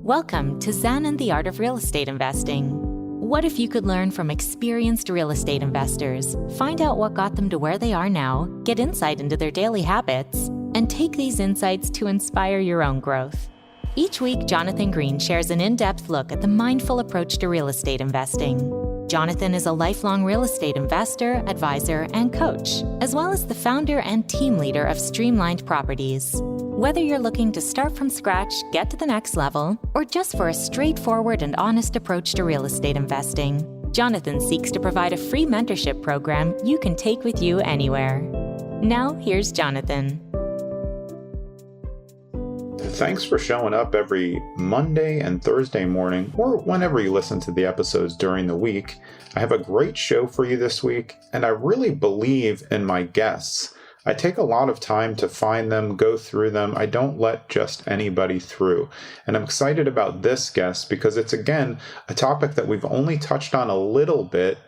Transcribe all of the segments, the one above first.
Welcome to Zen and the Art of Real Estate Investing. What if you could learn from experienced real estate investors, find out what got them to where they are now, get insight into their daily habits, and take these insights to inspire your own growth? Each week, Jonathan Green shares an in-depth look at the mindful approach to real estate investing. Jonathan is a lifelong real estate investor, advisor, and coach, as well as the founder and team leader of Streamlined Properties. Whether you're looking to start from scratch, get to the next level, or just for a straightforward and honest approach to real estate investing, Jonathan seeks to provide a free mentorship program you can take with you anywhere. Now, here's Jonathan. Thanks for showing up every Monday and Thursday morning, or whenever you listen to the episodes during the week. I have a great show for you this week, and I really believe in my guests. I take a lot of time to find them, go through them. I don't let just anybody through. And I'm excited about this guest because it's, again, a topic that we've only touched on a little bit,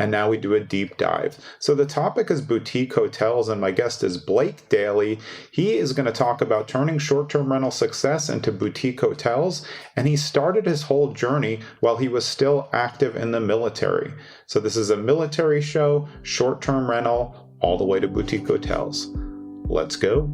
and now we do a deep dive. So the topic is boutique hotels, and my guest is Blake Dailey. He is going to talk about turning short-term rental success into boutique hotels, and he started his whole journey while he was still active in the military. So this is a military show, short-term rental, all the way to boutique hotels. Let's go.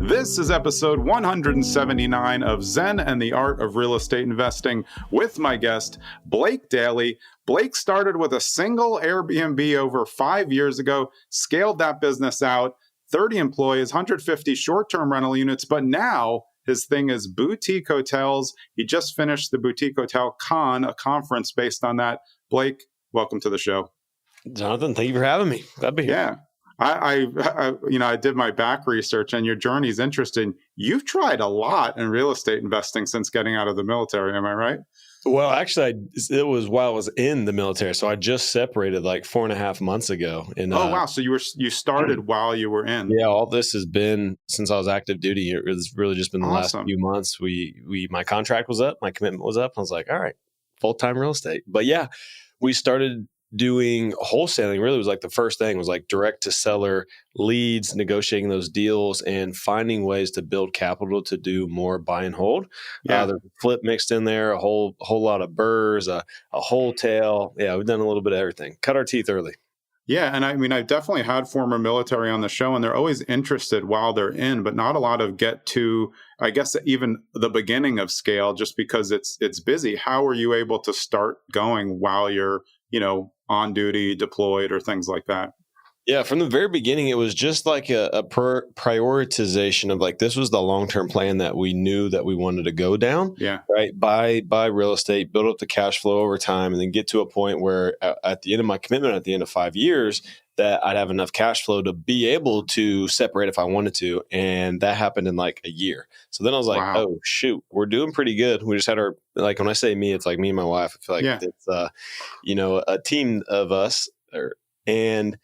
This is episode 179 of Zen and the Art of Real Estate Investing with my guest, Blake Dailey. Blake started with a single Airbnb over 5 years ago, scaled that business out, 30 employees, 150 short-term rental units, but now his thing is boutique hotels. He just finished the Boutique Hotel Con, a conference based on that. Blake, welcome to the show. Jonathan, thank you for having me. Glad to be here. Yeah. I did my back research, and your journey is interesting. You've tried a lot in real estate investing since getting out of the military. Am I right? Well, actually, it was while I was in the military. So I just separated like 4.5 months ago. And, wow. So you started while you were in. Yeah, all this has been since I was active duty. It's really just been the last few months. My contract was up, my commitment was up. I was like, all right, full-time real estate. But yeah, we started doing wholesaling. Really was like the first thing was like direct to seller leads, negotiating those deals and finding ways to build capital to do more buy and hold. Yeah. There's a flip mixed in there, a whole lot of burrs, a wholesale. Yeah, we've done a little bit of everything. Cut our teeth early. Yeah. And I mean, I've definitely had former military on the show, and they're always interested while they're in, but not a lot of get to, I guess, even the beginning of scale, just because it's busy. How are you able to start going while you're, on duty, deployed, or things like that? Yeah, from the very beginning, it was just like a prioritization of like, this was the long-term plan that we knew that we wanted to go down. Yeah. Right. Buy real estate, build up the cash flow over time, and then get to a point where at the end of my commitment, at the end of 5 years, that I'd have enough cash flow to be able to separate if I wanted to. And that happened in like a year. So then I was like, wow. Oh, shoot, we're doing pretty good. We just had our, like, when I say me, it's like me and my wife. I feel like it's, a team of us. And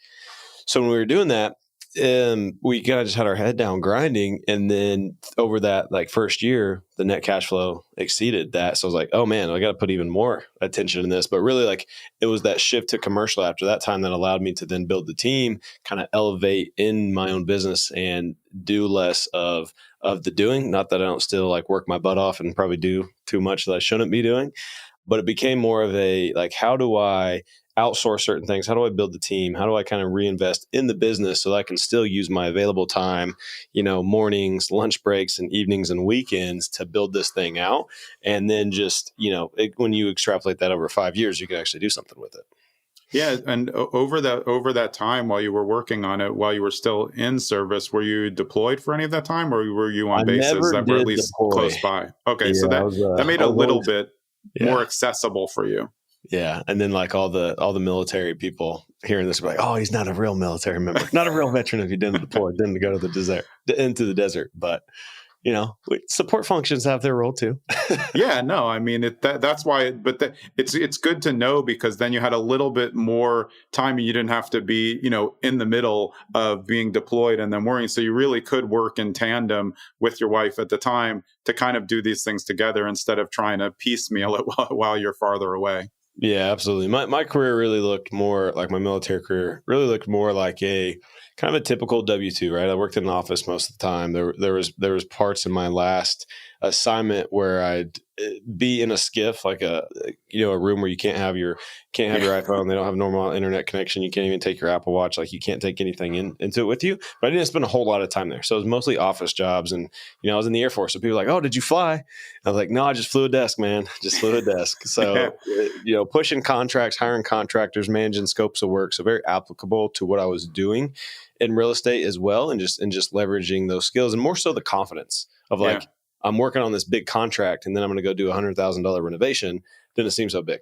so when we were doing that, we kind of just had our head down grinding. And then over that like first year, the net cash flow exceeded that. So I was like, oh man, I got to put even more attention in this. But really, like, it was that shift to commercial after that time that allowed me to then build the team, kind of elevate in my own business and do less of the doing. Not that I don't still like work my butt off and probably do too much that I shouldn't be doing, but it became more of a like, how do I outsource certain things? How do I build the team? How do I kind of reinvest in the business so that I can still use my available time, mornings, lunch breaks, and evenings and weekends to build this thing out? And then just, when you extrapolate that over 5 years, you can actually do something with it. Yeah. And over that time while you were working on it, while you were still in service, were you deployed for any of that time, or were you on bases that were at least close by? Okay. Yeah, so that made it a little bit more accessible for you. Yeah. And then like all the military people hearing this, like, oh, he's not a real military member, not a real veteran if he didn't deploy, didn't go to into the desert. But, support functions have their role too. Yeah, no, I mean, that's why, but it's good to know, because then you had a little bit more time and you didn't have to be, in the middle of being deployed and then worrying. So you really could work in tandem with your wife at the time to kind of do these things together instead of trying to piecemeal it while you're farther away. Yeah, absolutely. My career really looked more like my military career really looked more like a kind of a typical W-2, right? I worked in an office most of the time. There was parts in my last assignment where I'd be in a skiff, like a room where you can't have your iPhone. They don't have normal internet connection. You can't even take your Apple Watch. Like you can't take anything into it with you. But I didn't spend a whole lot of time there. So it was mostly office jobs. And, I was in the Air Force. So people were like, "Oh, did you fly?" I was like, "No, I just flew a desk, man. Just flew a desk." So, pushing contracts, hiring contractors, managing scopes of work. So very applicable to what I was doing in real estate as well. And just leveraging those skills and more so the confidence of like, I'm working on this big contract and then I'm going to go do $100,000 renovation. Then it seems so big.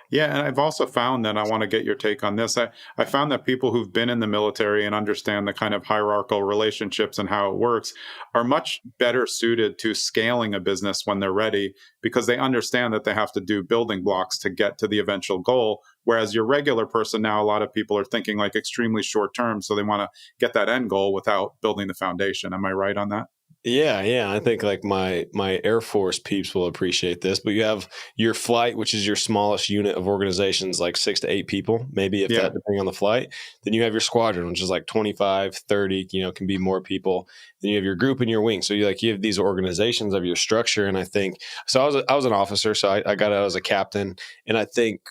Yeah, and I've also found that I want to get your take on this. I found that people who've been in the military and understand the kind of hierarchical relationships and how it works are much better suited to scaling a business when they're ready because they understand that they have to do building blocks to get to the eventual goal. Whereas your regular person now, a lot of people are thinking like extremely short term. So they want to get that end goal without building the foundation. Am I right on that? Yeah. I think like my Air Force peeps will appreciate this, but you have your flight, which is your smallest unit of organizations, like 6 to 8 people, maybe if that, depending on the flight. Then you have your squadron, which is like 25, 30, can be more people. Then you have your group and your wing. So you have these organizations of your structure. And I think, so I was an officer, so I got out as a captain. And I think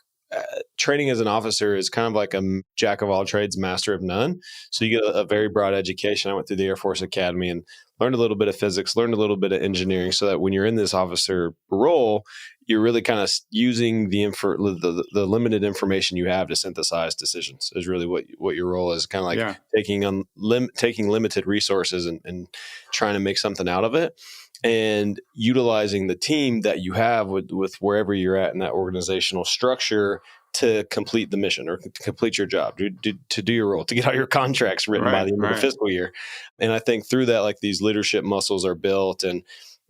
training as an officer is kind of like a jack of all trades, master of none. So you get a very broad education. I went through the Air Force Academy and learned a little bit of physics, learned a little bit of engineering, so that when you're in this officer role, you're really kind of using the limited information you have to synthesize decisions. Is really what your role is. Kind of like taking limited resources and trying to make something out of it. And utilizing the team that you have with wherever you're at in that organizational structure to complete the mission or to complete your job, to do your role, to get all your contracts written by the end of the fiscal year. And I think through that, like these leadership muscles are built, and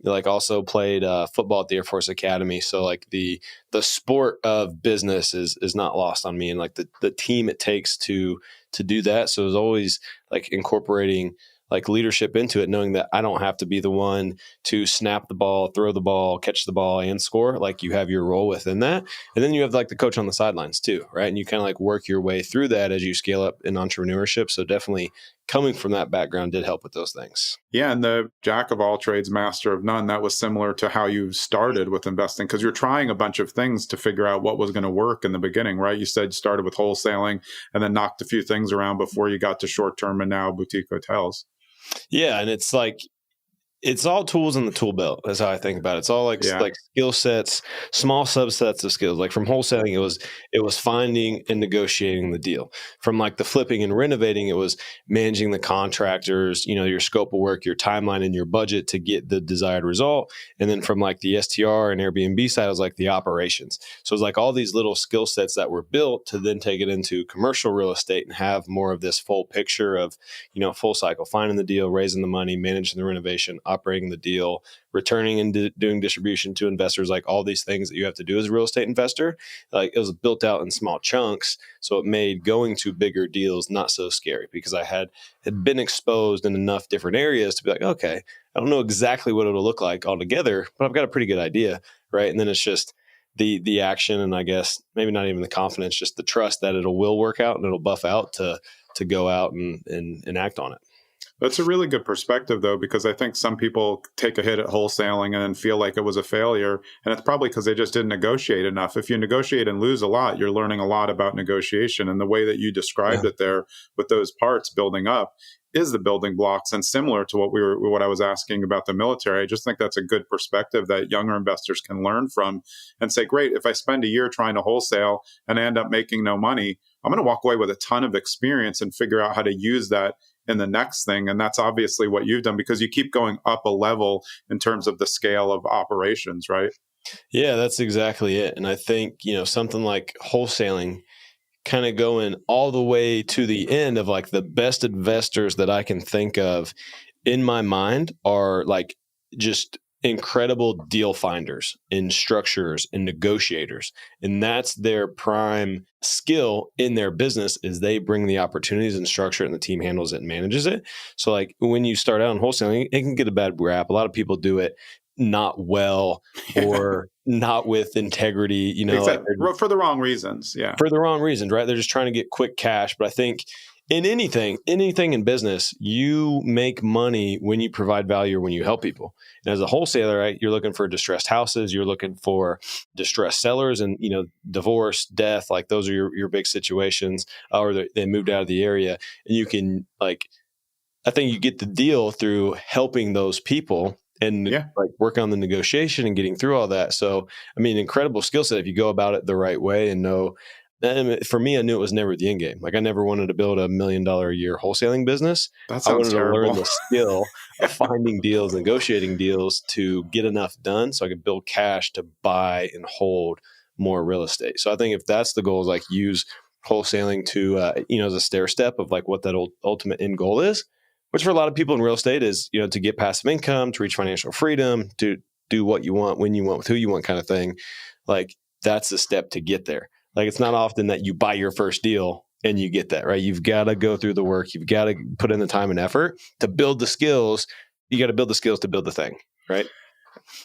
like also played football at the Air Force Academy. So like the sport of business is not lost on me, and like the team it takes to do that. So it was always like incorporating like leadership into it, knowing that I don't have to be the one to snap the ball, throw the ball, catch the ball, and score. Like you have your role within that. And then you have like the coach on the sidelines too, right? And you kind of like work your way through that as you scale up in entrepreneurship. So definitely coming from that background did help with those things. Yeah. And the jack of all trades, master of none, that was similar to how you started with investing because you're trying a bunch of things to figure out what was going to work in the beginning, right? You said you started with wholesaling and then knocked a few things around before you got to short term and now boutique hotels. Yeah. And it's like, it's all tools in the tool belt. That's how I think about it. It's all like skill sets, small subsets of skills. Like from wholesaling, it was finding and negotiating the deal. From like the flipping and renovating, it was managing the contractors, your scope of work, your timeline, and your budget to get the desired result. And then from like the STR and Airbnb side, it was like the operations. So it's like all these little skill sets that were built to then take it into commercial real estate and have more of this full picture of, full cycle, finding the deal, raising the money, managing the renovation, operating the deal, returning and doing distribution to investors, like all these things that you have to do as a real estate investor. Like it was built out in small chunks. So it made going to bigger deals not so scary because I had been exposed in enough different areas to be like, okay, I don't know exactly what it'll look like altogether, but I've got a pretty good idea. Right. And then it's just the action, and I guess maybe not even the confidence, just the trust that will work out and it'll buff out to go out and act on it. That's a really good perspective, though, because I think some people take a hit at wholesaling and then feel like it was a failure. And it's probably because they just didn't negotiate enough. If you negotiate and lose a lot, you're learning a lot about negotiation. And the way that you described it there with those parts building up is the building blocks. And similar to what I was asking about the military, I just think that's a good perspective that younger investors can learn from and say, great, if I spend a year trying to wholesale and I end up making no money, I'm going to walk away with a ton of experience and figure out how to use that in the next thing. And that's obviously what you've done because you keep going up a level in terms of the scale of operations, right? Yeah, that's exactly it. And I think, something like wholesaling kind of going all the way to the end of like the best investors that I can think of in my mind are like just incredible deal finders and structurers and negotiators. And that's their prime skill in their business is they bring the opportunities and structure it and the team handles it and manages it. So like when you start out in wholesaling, it can get a bad rap. A lot of people do it not well or not with integrity, Exactly. For the wrong reasons. Yeah. For the wrong reasons, right? They're just trying to get quick cash. But I think in anything in business, you make money when you provide value or when you help people. And as a wholesaler, right, you're looking for distressed houses, you're looking for distressed sellers, and divorce, death, like those are your big situations, or they moved out of the area, and you can I think you get the deal through helping those people and work on the negotiation and getting through all that. So, I mean, incredible skill set if you go about it the right way and know. And for me, I knew it was never the end game. Like I never wanted to build $1 million a year wholesaling business. That sounds terrible. To learn the skill of finding deals, negotiating deals to get enough done so I could build cash to buy and hold more real estate. So I think if that's the goal, is like use wholesaling to, as a stair step of like what that ultimate end goal is, which for a lot of people in real estate is, to get passive income, to reach financial freedom, to do what you want, when you want, with who you want kind of thing. Like that's the step to get there. Like it's not often that you buy your first deal and you get that, right? You've got to go through the work. You've got to put in the time and effort to build the skills. You got to build the skills to build the thing, right?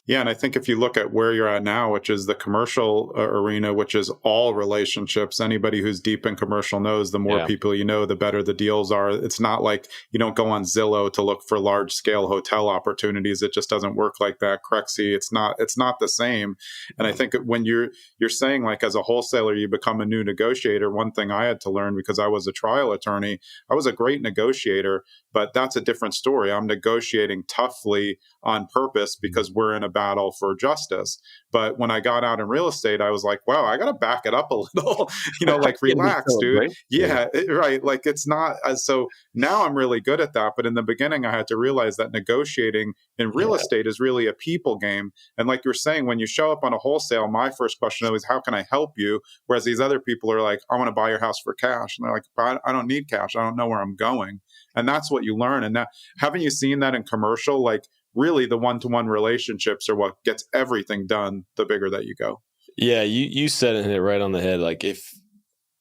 Yeah. And I think if you look at where you're at now, which is the commercial arena, which is all relationships, anybody who's deep in commercial knows the more people you know, the better the deals are. It's not like you don't go on Zillow to look for large scale hotel opportunities. It just doesn't work like that. Crexy, it's not the same. And I think when you're saying like as a wholesaler, you become a new negotiator. One thing I had to learn because I was a trial attorney, I was a great negotiator, but that's a different story. I'm negotiating toughly on purpose because we're in a battle for justice. But when I got out in real estate, I was like, wow, I got to back it up a little, like relax, dude. Right? Yeah, right. Like it's not. So now I'm really good at that. But in the beginning, I had to realize that negotiating in real estate is really a people game. And like you're saying, when you show up on a wholesale, my first question is, how can I help you? Whereas these other people are like, I want to buy your house for cash. And they're like, I don't need cash. I don't know where I'm going. And that's what you learn. And now, haven't you seen that in commercial? Like really the one-to-one relationships are what gets everything done the bigger that you go. Yeah, you said it right on the head. Like if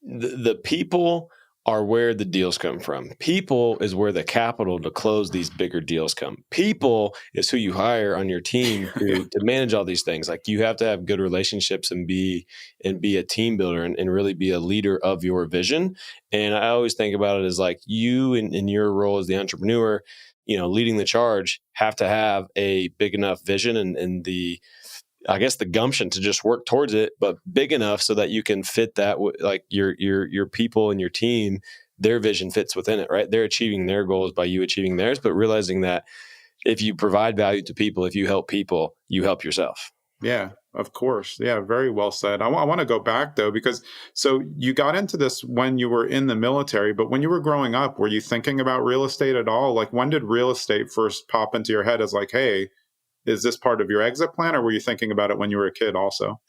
the people are where the deals come from. People is where the capital to close these bigger deals come. People is who you hire on your team to manage all these things. Like you have to have good relationships and be a team builder and really be a leader of your vision. And I always think about it as like you in your role as the entrepreneur, leading the charge, have to have a big enough vision and the gumption to just work towards it, but big enough so that you can fit that like your people and your team, their vision fits within it, right? They're achieving their goals by you achieving theirs, but realizing that if you provide value to people, if you help people, you help yourself. Yeah, of course. Yeah, very well said. I want to go back though, because so you got into this when you were in the military, but when you were growing up, were you thinking about real estate at all? Like when did real estate first pop into your head as like, hey, is this part of your exit plan, or were you thinking about it when you were a kid also?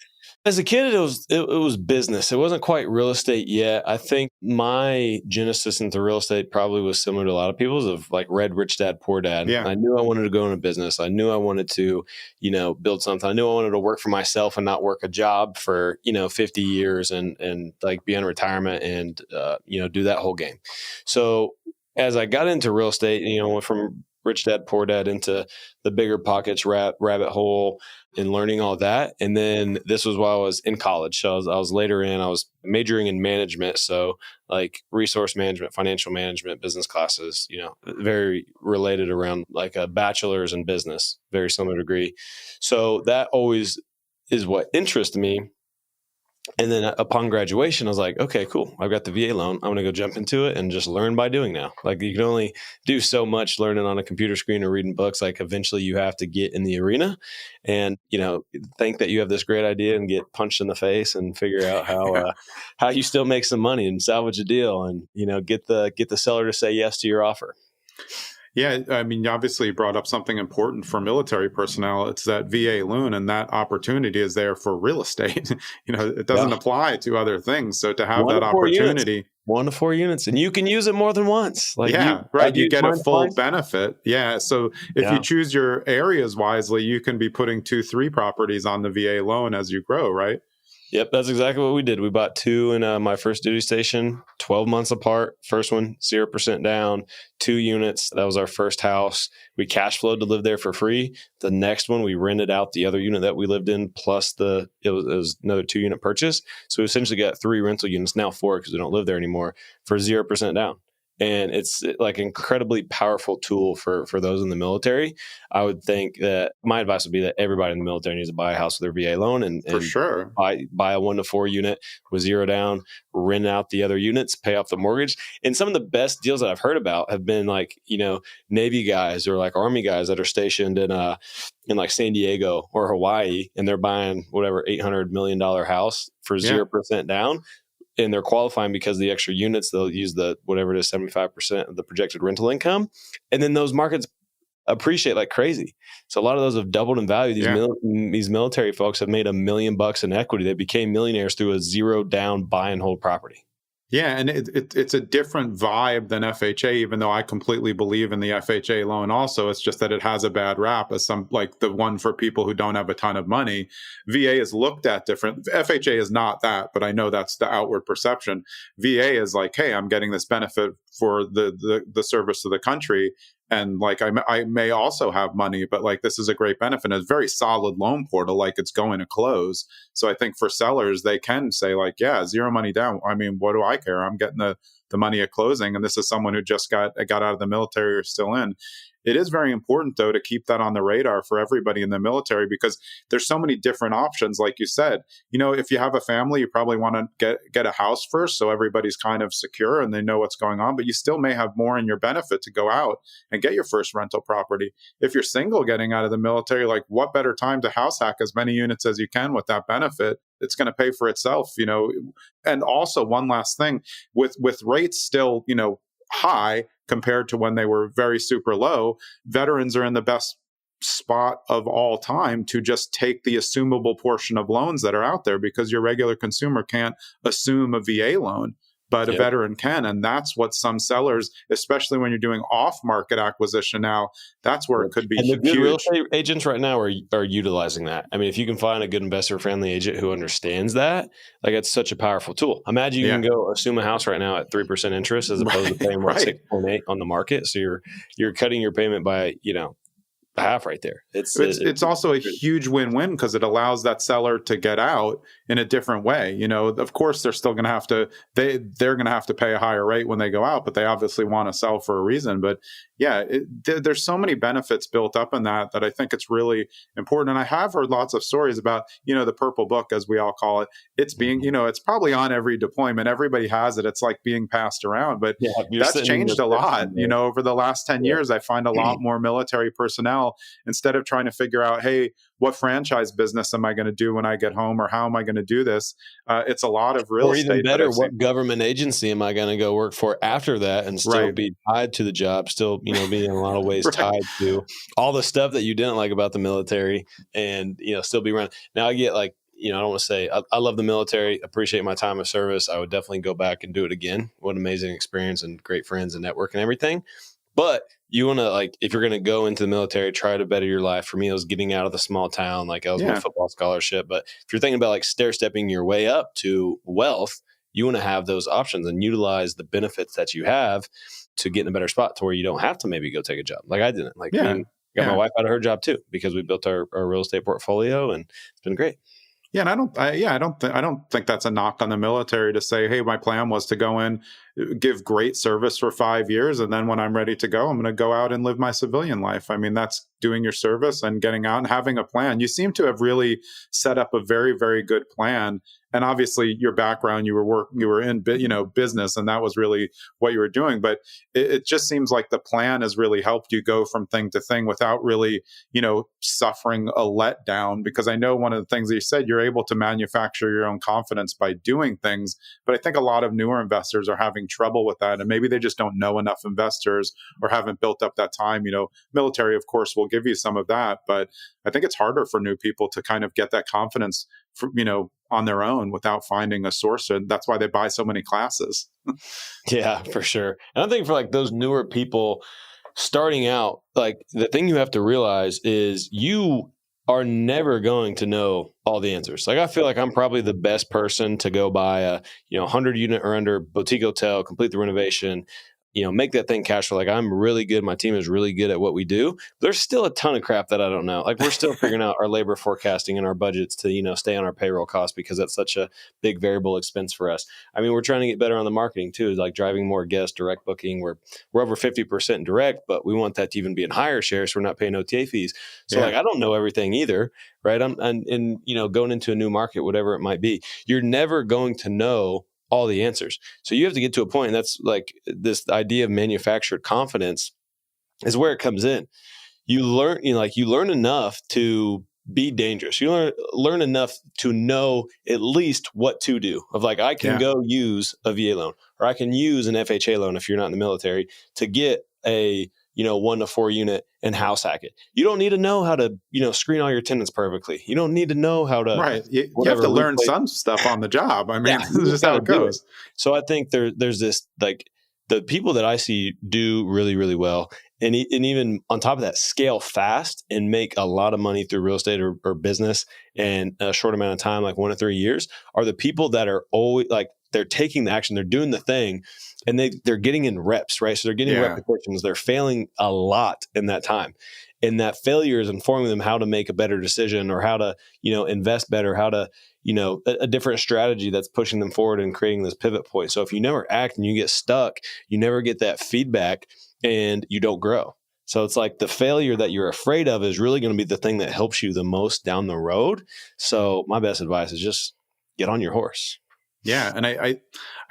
As a kid, it was business. It wasn't quite real estate yet. I think my genesis into real estate probably was similar to a lot of people's, of like read Rich Dad, Poor Dad. Yeah. I knew I wanted to go into business. I knew I wanted to, build something. I knew I wanted to work for myself and not work a job for, 50 years and like be in retirement and, do that whole game. So as I got into real estate, went from Rich Dad, Poor Dad into the bigger pockets rabbit hole and learning all that. And then this was while I was in college. So I was later I was majoring in management. So like resource management, financial management, business classes, very related around like a bachelor's in business, very similar degree. So that always is what interests me. And then upon graduation, I was like, okay, cool. I've got the VA loan. I'm going to go jump into it and just learn by doing now. Like you can only do so much learning on a computer screen or reading books. Like eventually you have to get in the arena and, think that you have this great idea and get punched in the face and figure out how you still make some money and salvage a deal and, get the seller to say yes to your offer. Yeah, I mean, obviously you brought up something important for military personnel. It's that VA loan, and that opportunity is there for real estate. It doesn't apply to other things. So to have that opportunity, 1 to 4 units, and you can use it more than once. Like right. You get a full benefit. Yeah. So if you choose your areas wisely, you can be putting 2-3 properties on the VA loan as you grow, right? Yep, that's exactly what we did. We bought two in my first duty station, 12 months apart. First one, 0% down, 2 units. That was our first house. We cash flowed to live there for free. The next one, we rented out the other unit that we lived in, plus it was another 2 unit purchase. So we essentially got 3 rental units, now 4 because we don't live there anymore, for 0% down. And it's like an incredibly powerful tool for those in the military. I would think that my advice would be that everybody in the military needs to buy a house with their VA loan and For sure. buy a 1 to 4 unit with 0 down, rent out the other units, pay off the mortgage. And some of the best deals that I've heard about have been like, Navy guys or like Army guys that are stationed in like San Diego or Hawaii, and they're buying whatever $800 million house for 0% down. And they're qualifying because of the extra units. They'll use the whatever it is, 75% of the projected rental income. And then those markets appreciate like crazy. So a lot of those have doubled in value. These military folks have made $1 million in equity. They became millionaires through a 0 down buy and hold property. Yeah, and it's a different vibe than FHA, even though I completely believe in the FHA loan also. It's just that it has a bad rap as some like the one for people who don't have a ton of money. VA is looked at different. FHA is not that, but I know that's the outward perception. VA is like, hey, I'm getting this benefit for the service to the country. And like, I may also have money, but like, this is a great benefit. It's a very solid loan portal, like it's going to close. So I think for sellers, they can say like, yeah, 0 money down. I mean, what do I care? I'm getting the money at closing. And this is someone who just got out of the military or still in. It is very important, though, to keep that on the radar for everybody in the military, because there's so many different options. Like you said, if you have a family, you probably want to get a house first, so everybody's kind of secure and they know what's going on. But you still may have more in your benefit to go out and get your first rental property. If you're single getting out of the military, like what better time to house hack as many units as you can with that benefit? It's going to pay for itself, And also, one last thing, with rates still, high compared to when they were very super low, veterans are in the best spot of all time to just take the assumable portion of loans that are out there, because your regular consumer can't assume a VA loan, but a veteran can. And that's what some sellers, especially when you're doing off-market acquisition now, that's where it could be huge. And the good real estate agents right now are utilizing that. I mean, if you can find a good investor-friendly agent who understands that, like it's such a powerful tool. Imagine you can go assume a house right now at 3% interest as opposed to paying 6.8 on the market. So you're cutting your payment by, half right there. It's also a huge win-win because it allows that seller to get out in a different way. Of course they're still going to have to, they're going to have to pay a higher rate when they go out, but they obviously want to sell for a reason. But yeah, there's so many benefits built up in that I think it's really important. And I have heard lots of stories about, the purple book, as we all call it. It's being, it's probably on every deployment. Everybody has it. It's like being passed around, but that's changed a lot. Over the last 10 years, I find a lot more military personnel, instead of trying to figure out, hey, what franchise business am I going to do when I get home, or how am I going to do this? It's a lot of real estate. Or even better, what government agency am I going to go work for after that and still be tied to the job, still, be in a lot of ways tied to all the stuff that you didn't like about the military, and, still be around. Now I get like, I don't want to say I love the military, appreciate my time of service. I would definitely go back and do it again. What an amazing experience and great friends and network and everything. But you want to, like, if you're going to go into the military, try to better your life. For me, it was getting out of the small town. Like, I was on a football scholarship. But if you're thinking about like stair-stepping your way up to wealth, you want to have those options and utilize the benefits that you have to get in a better spot to where you don't have to maybe go take a job. Like I didn't. Like, I got my wife out of her job too, because we built our real estate portfolio, and it's been great. Yeah, and I don't think that's a knock on the military to say, hey, my plan was to go in, give great service for 5 years, and then when I'm ready to go, I'm going to go out and live my civilian life. I mean, that's doing your service and getting out and having a plan. You seem to have really set up a very, very good plan. And obviously, your background, you were in business, and that was really what you were doing. But it just seems like the plan has really helped you go from thing to thing without really, suffering a letdown. Because I know one of the things that you said, you're able to manufacture your own confidence by doing things. But I think a lot of newer investors are having trouble with that, and maybe they just don't know enough investors or haven't built up that time. Military, of course, will give you some of that, but I think it's harder for new people to kind of get that confidence on their own without finding a source. And that's why they buy so many classes. Yeah, for sure. And I think for like those newer people starting out, like the thing you have to realize is you are never going to know all the answers. Like I feel like I'm probably the best person to go buy a 100 unit or under boutique hotel, complete the renovation, make that thing cash flow. Like I'm really good. My team is really good at what we do. There's still a ton of crap that I don't know. Like we're still figuring out our labor forecasting and our budgets to, stay on our payroll costs because that's such a big variable expense for us. I mean, we're trying to get better on the marketing too, like driving more guest direct booking. We're over 50% direct, but we want that to even be in higher shares. So we're not paying OTA fees. So like, I don't know everything either. Right. And going into a new market, whatever it might be, you're never going to know all the answers. So you have to get to a point, and that's like this idea of manufactured confidence is where it comes in. You learn, you learn enough to be dangerous. You learn enough to know at least what to do. Of like, I can go use a VA loan, or I can use an FHA loan if you're not in the military to get a 1 to 4 unit and house hack it. You don't need to know how to, screen all your tenants perfectly. You don't need to know how to. Right. You have to learn some stuff on the job. I mean, this is just how it goes. So I think there's this, like, the people that I see do really, really well. And even on top of that, scale fast and make a lot of money through real estate or business in a short amount of time, like 1 to 3 years, are the people that are always like, they're taking the action, they're doing the thing, and they're getting in reps, right? So they're getting repetitions. They're failing a lot in that time. And that failure is informing them how to make a better decision or how to, invest better, how to, a different strategy that's pushing them forward and creating this pivot point. So if you never act and you get stuck, you never get that feedback and you don't grow. So it's like the failure that you're afraid of is really going to be the thing that helps you the most down the road. So my best advice is just get on your horse. Yeah. And I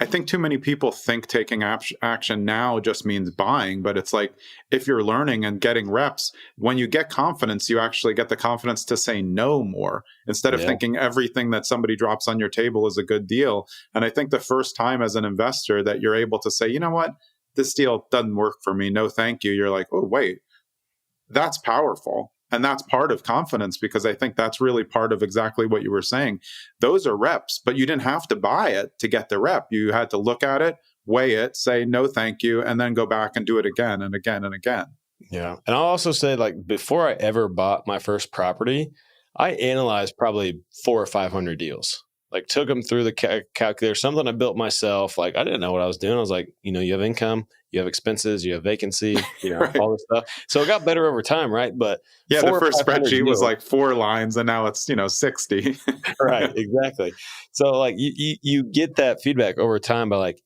think too many people think taking action now just means buying, but it's like, if you're learning and getting reps, when you get confidence, you actually get the confidence to say no more instead of thinking everything that somebody drops on your table is a good deal. And I think the first time as an investor that you're able to say, you know what, this deal doesn't work for me. No, thank you. You're like, oh, wait, that's powerful. And that's part of confidence, because I think that's really part of exactly what you were saying. Those are reps, but you didn't have to buy it to get the rep. You had to look at it, weigh it, say, no, thank you, and then go back and do it again and again and again. Yeah. And I'll also say, like, before I ever bought my first property, I analyzed probably 400 or 500 deals. Like, took them through the calculator, something I built myself. Like, I didn't know what I was doing. I was like, you have income, you have expenses, you have vacancy, right. all this stuff. So it got better over time, right? But the first spreadsheet was like 4 lines, and now it's 60. Right, exactly. So like you get that feedback over time by like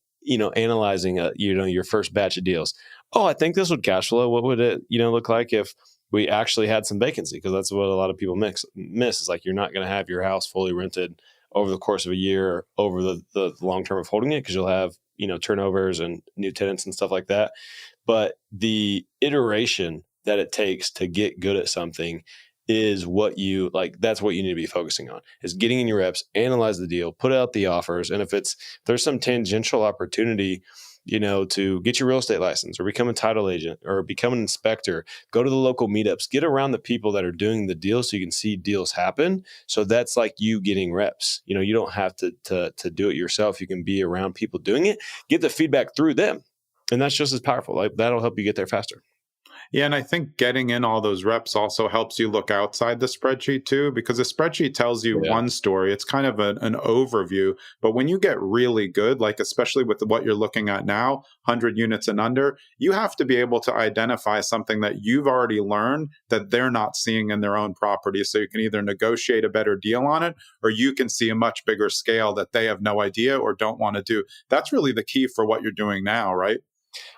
analyzing your first batch of deals. Oh, I think this would cash flow. What would it look like if we actually had some vacancy? Because that's what a lot of people miss. Is like, you're not going to have your house fully rented over the course of a year or over the long term of holding it, because you'll have turnovers and new tenants and stuff like that. But the iteration that it takes to get good at something is what you like. That's what you need to be focusing on, is getting in your reps, analyze the deal, put out the offers. And if there's some tangential opportunity, to get your real estate license or become a title agent or become an inspector, go to the local meetups, get around the people that are doing the deal so you can see deals happen. So that's like you getting reps. You don't have to do it yourself. You can be around people doing it, get the feedback through them. And that's just as powerful. Like, that'll help you get there faster. Yeah, and I think getting in all those reps also helps you look outside the spreadsheet too, because the spreadsheet tells you one story. It's kind of an overview. But when you get really good, like especially with what you're looking at now, 100 units and under, you have to be able to identify something that you've already learned that they're not seeing in their own property. So you can either negotiate a better deal on it, or you can see a much bigger scale that they have no idea or don't want to do. That's really the key for what you're doing now, right?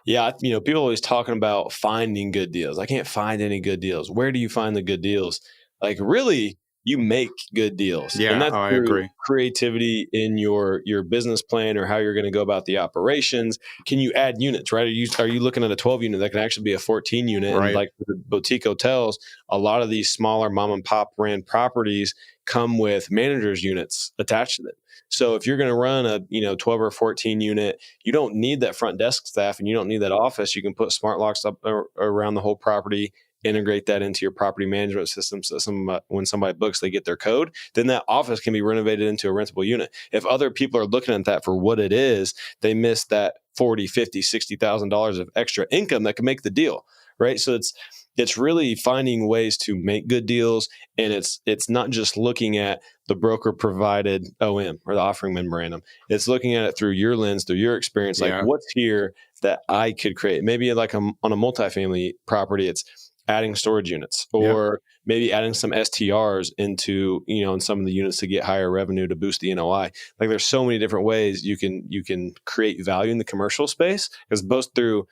Yeah, people are always talking about finding good deals. I can't find any good deals. Where do you find the good deals? Like, really, you make good deals. Yeah, and that's I agree. Creativity in your business plan or how you're going to go about the operations. Can you add units, right? Are you looking at a 12 unit that can actually be a 14 unit? Right. And like the boutique hotels, a lot of these smaller mom and pop ran properties come with managers units attached to them. So if you're going to run a 12 or 14 unit, you don't need that front desk staff and you don't need that office. You can put smart locks up around the whole property, integrate that into your property management system. So when somebody books, they get their code. Then that office can be renovated into a rentable unit. If other people are looking at that for what it is, they miss that $40,000, $50,000, $60,000 of extra income that can make the deal, right? So it's really finding ways to make good deals. And it's not just looking at the broker provided OM or the offering memorandum. It's looking at it through your lens, through your experience, like what's here that I could create. Maybe like on a multifamily property, it's adding storage units, or maybe adding some STRs into, in some of the units to get higher revenue to boost the NOI. Like there's so many different ways you can create value in the commercial space. It's both through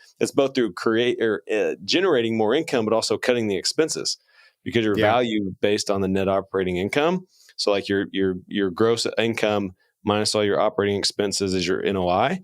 generating more income, but also cutting the expenses, because your value based on the net operating income. So like your gross income minus all your operating expenses is your NOI.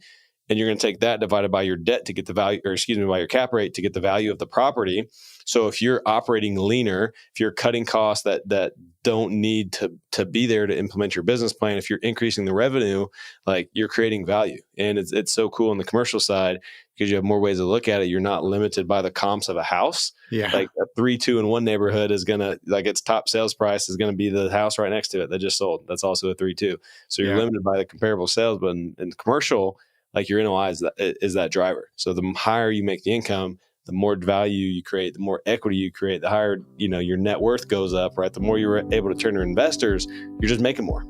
And you're going to take that divided by your debt to get the value, by your cap rate to get the value of the property. So if you're operating leaner, if you're cutting costs that don't need to be there to implement your business plan, if you're increasing the revenue, like you're creating value. And it's so cool on the commercial side because you have more ways to look at it. You're not limited by the comps of a house. Yeah. Like a 3-2 in one neighborhood is going to, like its top sales price is going to be the house right next to it that just sold. That's also a 3-2. So you're limited by the comparable sales, but in commercial, like your NOI is that driver. So the higher you make the income, the more value you create, the more equity you create, the higher, your net worth goes up, right? The more you're able to turn to investors, you're just making more.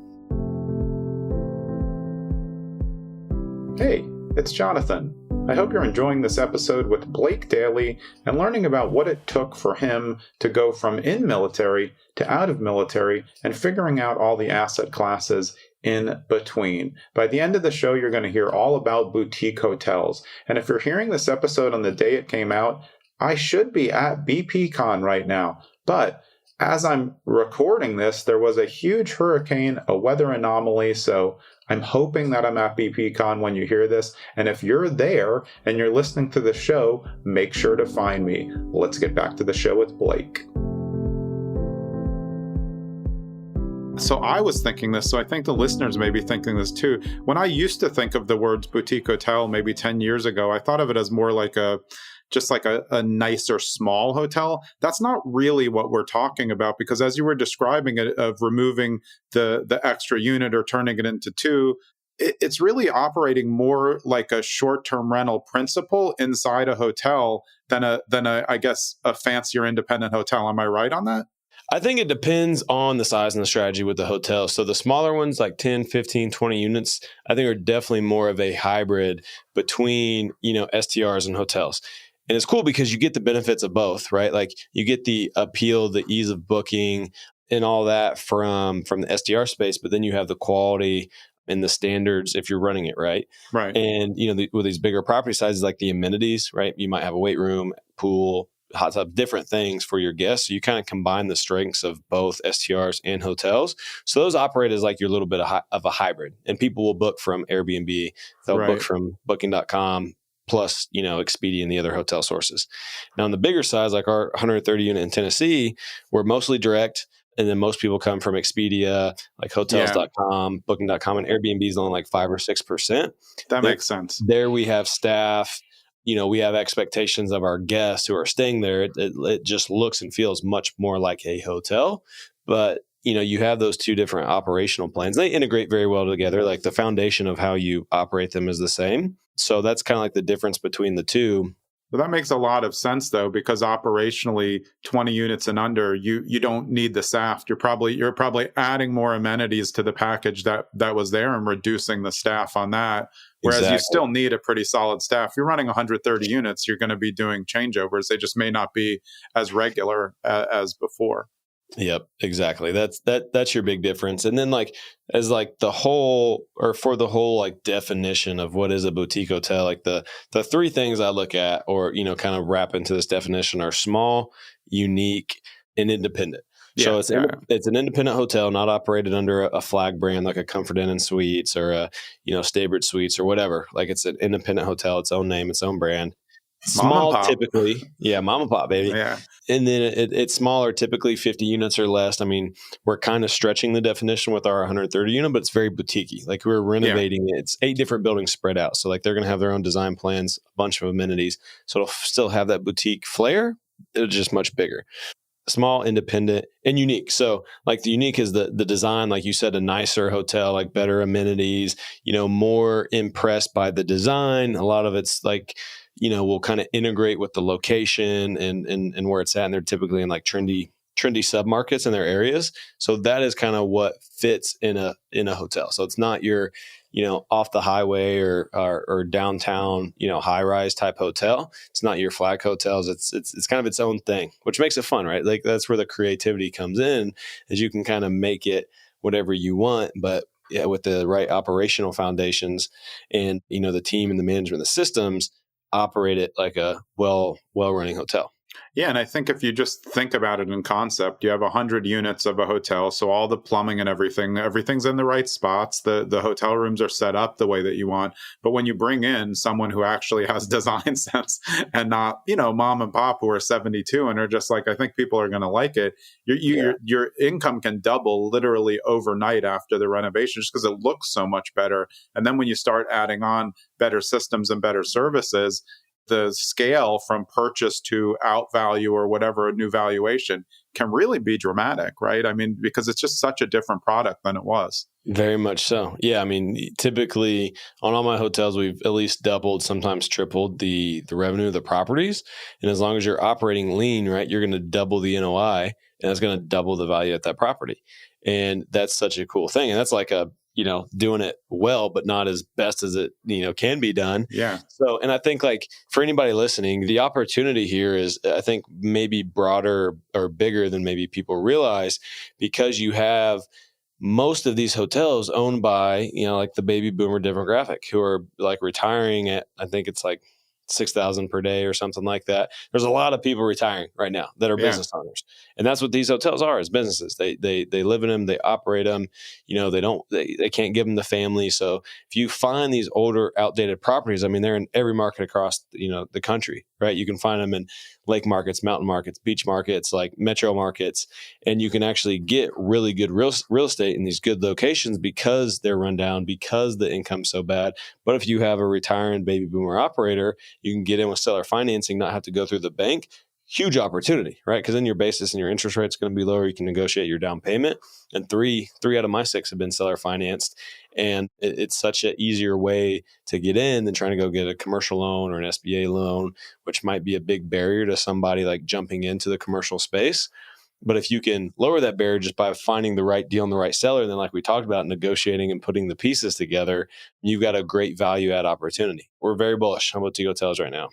Hey, it's Jonathan. I hope you're enjoying this episode with Blake Dailey and learning about what it took for him to go from in military to out of military and figuring out all the asset classes in between. By the end of the show, you're going to hear all about boutique hotels. And if you're hearing this episode on the day it came out, I should be at BPCon right now. But as I'm recording this, there was a huge hurricane, a weather anomaly. So I'm hoping that I'm at BPCon when you hear this. And if you're there and you're listening to the show, make sure to find me. Let's get back to the show with Blake. So I was thinking this, so I think the listeners may be thinking this too. When I used to think of the words boutique hotel maybe 10 years ago, I thought of it as more like a nicer small hotel. That's not really what we're talking about, because as you were describing it, of removing the extra unit or turning it into two, it's really operating more like a short-term rental principle inside a hotel than I guess a fancier independent hotel. Am I right on that? I think it depends on the size and the strategy with the hotel. So the smaller ones, like 10, 15, 20 units, I think are definitely more of a hybrid between, STRs and hotels. And it's cool because you get the benefits of both, right? Like you get the appeal, the ease of booking and all that from the STR space, but then you have the quality and the standards if you're running it right. Right. And, with these bigger property sizes, like the amenities, right? You might have a weight room, pool, hot tub, different things for your guests. So you kind of combine the strengths of both STRs and hotels. So those operate as like your little bit of a hybrid. And people will book from Airbnb. They'll book from booking.com plus, Expedia and the other hotel sources. Now on the bigger size, like our 130 unit in Tennessee, we're mostly direct. And then most people come from Expedia, like hotels.com, booking.com, and Airbnb is only like 5 or 6%. That makes sense. There we have staff. We have expectations of our guests who are staying there. It just looks and feels much more like a hotel. But, you have those two different operational plans. They integrate very well together. Like the foundation of how you operate them is the same. So that's kind of like the difference between the two. Well, that makes a lot of sense, though, because operationally, 20 units and under, you don't need the staff. You're probably adding more amenities to the package that was there and reducing the staff on that. Whereas you still need a pretty solid staff. If you're running 130 units, you're going to be doing changeovers. They just may not be as regular as before. Yep, exactly. That's your big difference. And then for the whole definition of what is a boutique hotel, like the three things I look at or, kind of wrap into this definition are small, unique, and independent. So it's an independent hotel, not operated under a flag brand like a Comfort Inn and Suites or a, Staybridge Suites or whatever. Like it's an independent hotel, its own name, its own brand. Small, typically. Yeah, mom and pop, baby. Yeah. And then it's smaller, typically 50 units or less. I mean, we're kind of stretching the definition with our 130 unit, but it's very boutique-y. Like we're renovating it. It's 8 different buildings spread out. So like they're going to have their own design plans, a bunch of amenities. So it'll still have that boutique flair. It's just much bigger. Small, independent, and unique. So like the unique is the design, like you said, a nicer hotel, like better amenities, more impressed by the design. A lot of it's like, will kind of integrate with the location and where it's at. And they're typically in like trendy submarkets in their areas. So that is kind of what fits in a hotel. So it's not your, off the highway or downtown, high rise type hotel. It's not your flag hotels. It's kind of its own thing, which makes it fun, right? Like that's where the creativity comes in, is you can kind of make it whatever you want, but yeah, with the right operational foundations and, the team and the management, the systems operate it like a well running hotel. Yeah, and I think if you just think about it in concept, you have 100 units of a hotel, so all the plumbing and everything's in the right spots. The hotel rooms are set up the way that you want. But when you bring in someone who actually has design sense and not, mom and pop who are 72 and are just like, I think people are going to like it, your income can double literally overnight after the renovation just because it looks so much better. And then when you start adding on better systems and better services, the scale from purchase to out value or whatever, a new valuation can really be dramatic, right? I mean, because it's just such a different product than it was. Very much so. Yeah. I mean, typically on all my hotels, we've at least doubled, sometimes tripled the revenue of the properties. And as long as you're operating lean, right, you're going to double the NOI, and that's going to double the value at that property. And that's such a cool thing. And that's like doing it well, but not as best as it, can be done. Yeah. So, and I think like for anybody listening, the opportunity here is, I think, maybe broader or bigger than maybe people realize, because you have most of these hotels owned by, like the baby boomer demographic who are like retiring at, I think it's like 6,000 per day or something like that. There's a lot of people retiring right now that are business owners, and that's what these hotels are, as businesses. They live in them, they operate them. They can't give them the family. So if you find these older, outdated properties, I mean, they're in every market across the country, right? You can find them in lake markets, mountain markets, beach markets, like metro markets, and you can actually get really good real estate in these good locations because they're run down, because the income's so bad. But if you have a retiring baby boomer operator, you can get in with seller financing, not have to go through the bank. Huge opportunity, right? Because then your basis and your interest rate is going to be lower. You can negotiate your down payment. And three out of my 6 have been seller financed. And it's such an easier way to get in than trying to go get a commercial loan or an SBA loan, which might be a big barrier to somebody like jumping into the commercial space. But if you can lower that barrier just by finding the right deal and the right seller, then like we talked about, negotiating and putting the pieces together, you've got a great value add opportunity. We're very bullish on Boutique Hotels right now.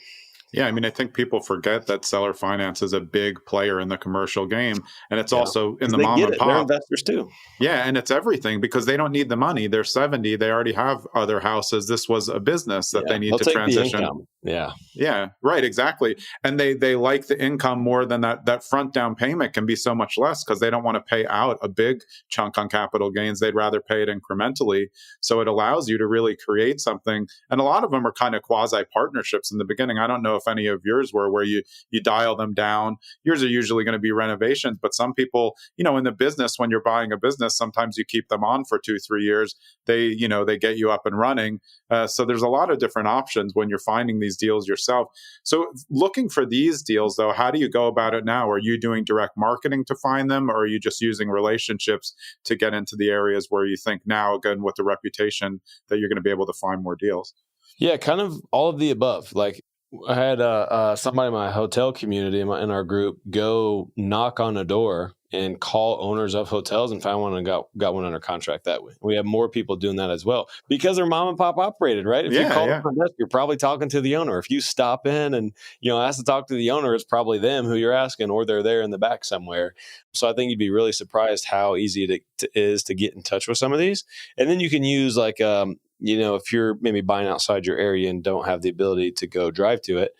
Yeah, I mean, I think people forget that seller finance is a big player in the commercial game, and it's also in the mom and pop. They're investors too. Yeah, and it's everything because they don't need the money. They're 70. They already have other houses. This was a business that they need to transition. Yeah, right, exactly. And they like the income more than that front down payment can be so much less because they don't want to pay out a big chunk on capital gains. They'd rather pay it incrementally. So it allows you to really create something. And a lot of them are kind of quasi partnerships in the beginning. I don't know if any of yours were where you dial them down. Yours are usually going to be renovations, but some people, in the business, when you're buying a business, sometimes you keep them on for 2-3 years. They get you up and running. So there's a lot of different options when you're finding these deals yourself. So looking for these deals, though, how do you go about it now? Are you doing direct marketing to find them, or are you just using relationships to get into the areas where you think now, again, with the reputation, that you're going to be able to find more deals? Yeah, kind of all of the above. Like I had somebody in my hotel community in our group go knock on a door and call owners of hotels and found one and got one under contract that way. We have more people doing that as well because they're mom and pop operated, right? If you call the front desk, you're probably talking to the owner. If you stop in and ask to talk to the owner, it's probably them who you're asking, or they're there in the back somewhere. So I think you'd be really surprised how easy it is to get in touch with some of these. And then you can use like if you're maybe buying outside your area and don't have the ability to go drive to it,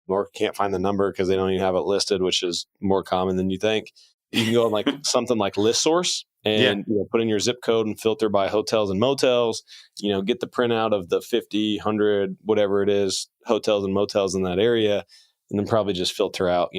or can't find the number because they don't even have it listed, which is more common than you think. You can go on like something like ListSource and put in your zip code and filter by hotels and motels, get the printout of the 50, 100, whatever it is, hotels and motels in that area. And then probably just filter out,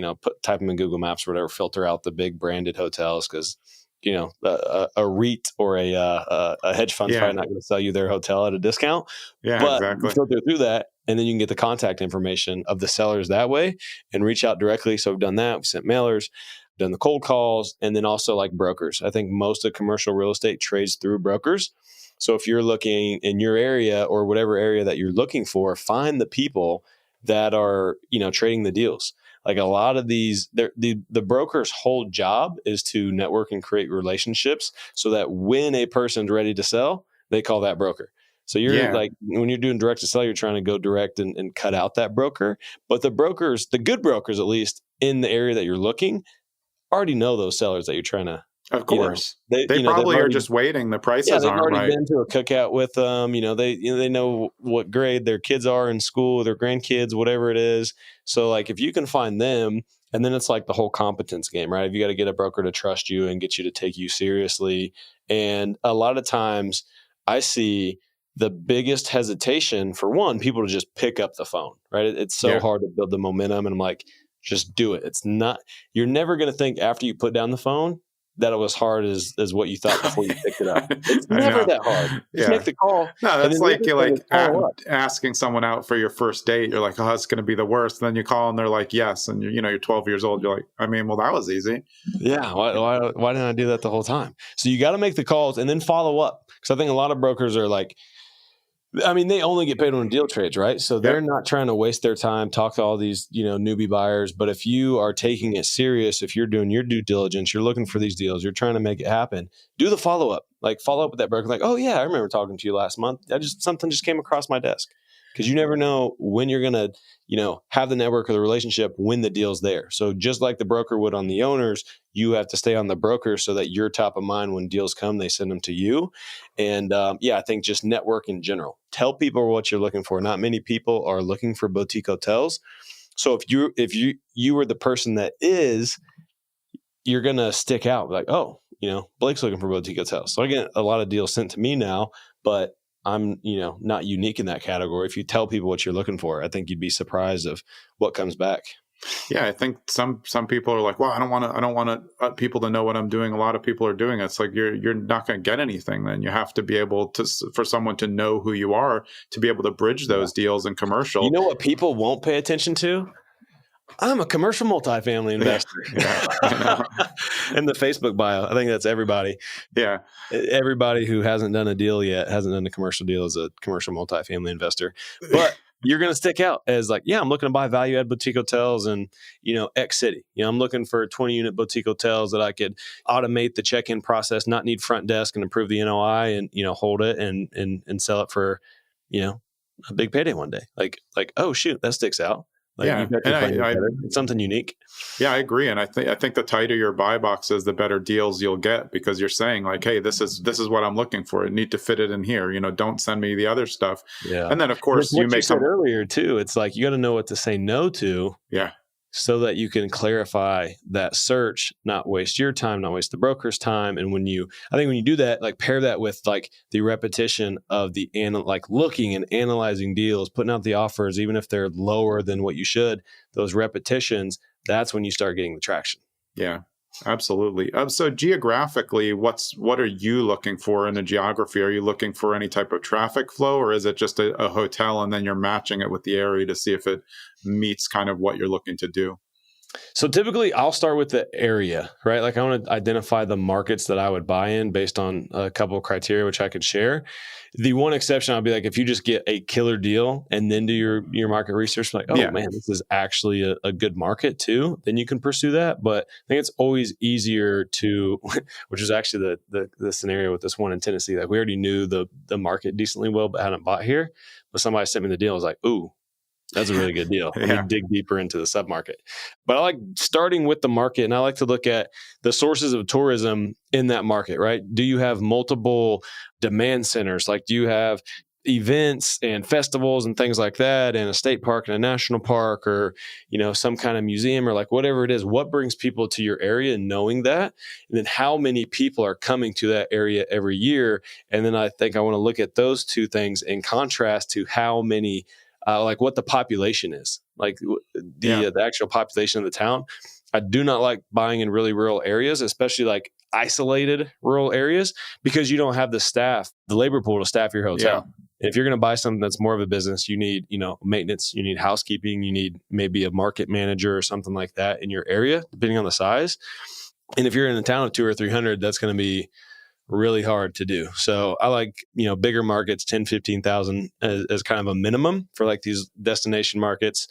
type them in Google Maps or whatever, filter out the big branded hotels because, a REIT or a hedge fund's probably not going to sell you their hotel at a discount. Yeah, but exactly. Filter through that, and then you can get the contact information of the sellers that way and reach out directly. So we've done that. We've sent mailers, done the cold calls, and then also like brokers. I think most of commercial real estate trades through brokers. So if you're looking in your area or whatever area that you're looking for, find the people that are, trading the deals. Like a lot of these, the broker's whole job is to network and create relationships so that when a person's ready to sell, they call that broker. So you're like, when you're doing direct to sell, you're trying to go direct and cut out that broker. But the brokers, the good brokers, at least in the area that you're looking, already know those sellers that you're trying to. Of course, they probably are just waiting. The prices they've aren't already right. been to a cookout with them. They know what grade their kids are in school, their grandkids, whatever it is. So like, if you can find them, and then it's like the whole competence game, right? You got to get a broker to trust you and get you to take you seriously. And a lot of times, I see the biggest hesitation for one, people to just pick up the phone, right? It's so hard to build the momentum, and I'm like, just do it. It's not. You're never going to think after you put down the phone that it was hard as what you thought before you picked it up. It's never that hard. Just make the call. No, that's like you're asking someone out for your first date. You're like, oh, it's going to be the worst. And then you call and they're like, yes. And you're 12 years old. You're like, I mean, well, that was easy. Yeah. Why didn't I do that the whole time? So you got to make the calls and then follow up. Because I think a lot of brokers are like, they only get paid on deal trades, right? So they're not trying to waste their time, talk to all these, newbie buyers. But if you are taking it serious, if you're doing your due diligence, you're looking for these deals, you're trying to make it happen, do the follow-up. Like follow up with that broker. Like, oh yeah, I remember talking to you last month. Something just came across my desk. Because you never know when you're going to, have the network or the relationship when the deal's there. So just like the broker would on the owners, you have to stay on the broker so that you're top of mind when deals come, they send them to you. And I think just network in general. Tell people what you're looking for. Not many people are looking for boutique hotels. So if you were the person that is, you're going to stick out like, oh, Blake's looking for boutique hotels. So I get a lot of deals sent to me now, but I'm, not unique in that category. If you tell people what you're looking for, I think you'd be surprised of what comes back. Yeah, I think some people are like, well, I don't want people to know what I'm doing. A lot of people are doing it. It's like you're not going to get anything. Then you have to be able for someone to know who you are to be able to bridge those deals in commercial. You know what people won't pay attention to? I'm a commercial multifamily investor. In the Facebook bio, I think that's everybody. Yeah. Everybody who hasn't done a deal yet, hasn't done a commercial deal, is a commercial multifamily investor. But you're going to stick out as like, I'm looking to buy value add boutique hotels in, X city. I'm looking for 20 unit boutique hotels that I could automate the check-in process, not need front desk, and improve the NOI and, hold it and sell it for, a big payday one day. Like, oh shoot, that sticks out. It's something unique. Yeah, I agree, and I think the tighter your buy box is, the better deals you'll get, because you're saying like, hey, this is what I'm looking for. I need to fit it in here. Don't send me the other stuff. Yeah, and then of course you make said earlier too. It's like you got to know what to say no to. Yeah. So that you can clarify that search, not waste your time, not waste the broker's time. And when you do that, like pair that with like the repetition of looking and analyzing deals, putting out the offers, even if they're lower than what you should, those repetitions, that's when you start getting the traction. Yeah, absolutely. So geographically, what are you looking for in a geography? Are you looking for any type of traffic flow, or is it just a hotel and then you're matching it with the area to see if it meets kind of what you're looking to do? So typically I'll start with the area, right? Like I want to identify the markets that I would buy in based on a couple of criteria, which I could share. The one exception, I'll be like, if you just get a killer deal and then do your market research, like, man, this is actually a good market too, then you can pursue that. But I think it's always easier to, which is actually the scenario with this one in Tennessee. Like we already knew the market decently well, but hadn't bought here. But somebody sent me the deal. I was like, ooh, that's a really good deal. Let me dig deeper into the submarket. But I like starting with the market, and I like to look at the sources of tourism in that market, right? Do you have multiple demand centers? Like, do you have events and festivals and things like that in a state park and a national park, or, some kind of museum, or like whatever it is? What brings people to your area, and knowing that? And then how many people are coming to that area every year? And then I think I want to look at those two things in contrast to how many like what the population is, like the actual population of the town. I do not like buying in really rural areas, especially like isolated rural areas, because you don't have the labor pool to staff your hotel. Yeah. If you're going to buy something that's more of a business, you need, maintenance, you need housekeeping, you need maybe a market manager or something like that in your area, depending on the size. And if you're in a town of 200 or 300, that's going to be really hard to do. So I like, bigger markets, 10, 15,000 as kind of a minimum for like these destination markets.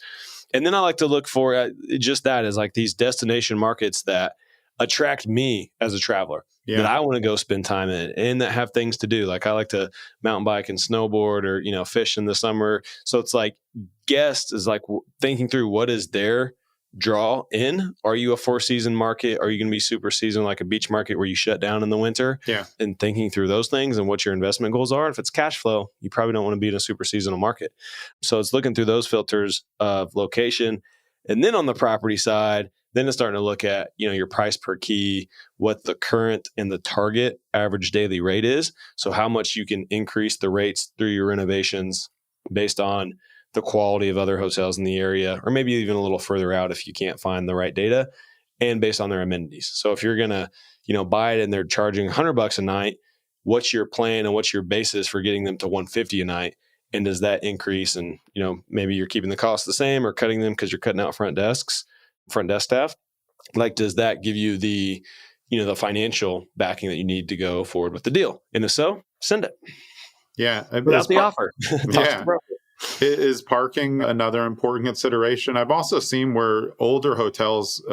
And then I like to look for just that as like these destination markets that attract me as a traveler, that I want to go spend time in and that have things to do. Like I like to mountain bike and snowboard or, fish in the summer. So it's like guest is like thinking through what is their draw in. Are you a 4-season market? Are you going to be super season like a beach market where you shut down in the winter? Yeah. And thinking through those things and what your investment goals are. If it's cash flow, you probably don't want to be in a super seasonal market. So it's looking through those filters of location. And then on the property side, then it's starting to look at, your price per key, what the current and the target average daily rate is. So how much you can increase the rates through your renovations based on the quality of other hotels in the area, or maybe even a little further out if you can't find the right data, and based on their amenities. So if you're going to, buy it and they're charging $100 a night, what's your plan and what's your basis for getting them to $150 a night? And does that increase? And, maybe you're keeping the cost the same or cutting them because you're cutting out front desk staff. Like, does that give you the, the financial backing that you need to go forward with the deal? And if so, send it. Yeah. Without the offer. Yeah. Is parking another important consideration? I've also seen where older hotels,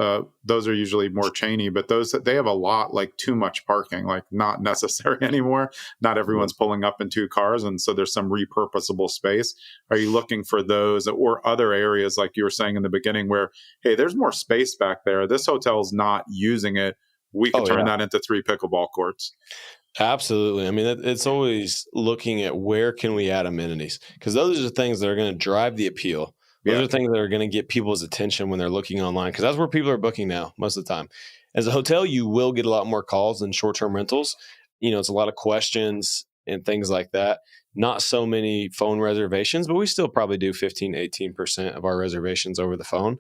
those are usually more chainy, but they have a lot like too much parking, like not necessary anymore. Not everyone's pulling up in 2 cars. And so there's some repurposable space. Are you looking for those or other areas like you were saying in the beginning where, hey, there's more space back there. This hotel's not using it. We could turn that into 3 pickleball courts. Absolutely. I mean, it's always looking at where can we add amenities, because those are the things that are going to drive the appeal. Those are things that are going to get people's attention when they're looking online, because that's where people are booking now most of the time. As a hotel, you will get a lot more calls than short-term rentals. It's a lot of questions and things like that. Not so many phone reservations, but we still probably do 15, 18% of our reservations over the phone.